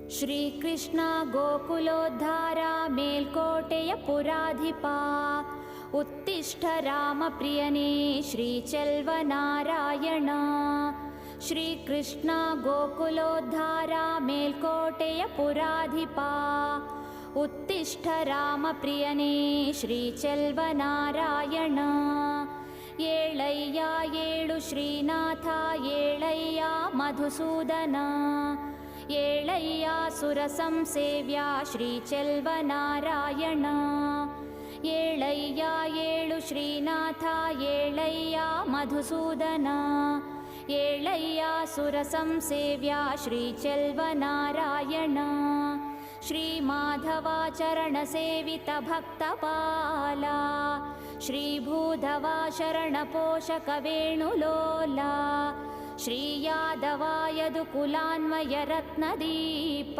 ಶ್ರೀಕೃಷ್ಣ ಗೋಕುಲೋದ್ಧಾರ ಮೇಲ್ಕೋಟೆಯ ಪುರಾಧಿಪಾ ಉತ್ತಿಷ್ಠ ರಾಮಪ್ರಿಯನೇ ಶ್ರೀಚೆಲ್ವನಾರಾಯಣ. ಶ್ರೀಕೃಷ್ಣ ಗೋಕುಲೋದ್ಧಾರ ಮೇಲ್ಕೋಟೆಯ ಪುರಾಧಿಪಾ ಉತ್ತಿಷ್ಠ ರಾಮಪ್ರಿಯನೇ ಶ್ರೀಚೆಲ್ವನಾರಾಯಣ. ಏಳಯ್ಯ ಏಳು ಶ್ರೀನಾಥ ಏಳಯ್ಯ ಮಧುಸೂದನ ಏಳಯ್ಯ ಸುರ ಸಂಸೇವ್ಯ ಶ್ರೀಚೆಲ್ವನಾರಾಯಣ. ಏಳಯ್ಯ ಏಳು ಶ್ರೀನಾಥ ಏಳಯ್ಯ ಮಧುಸೂದನ ಏಳಯ್ಯ ಸುರ ಸಂಸೇವ್ಯ ಶ್ರೀಚೆಲ್ವನಾರಾಯಣ. ಶ್ರೀ ಮಾಧವ ಚರಣ ಸೇವಿತ ಭಕ್ತಪಾಲ ಶ್ರೀ ಭೂಧವ ಶರಣ ಪೋಷಕ ವೇಣುಲೋಲ ಶ್ರೀ ಯಾದವ ಯದುಕುಲಾನ್ವಯ ರತ್ನದೀಪ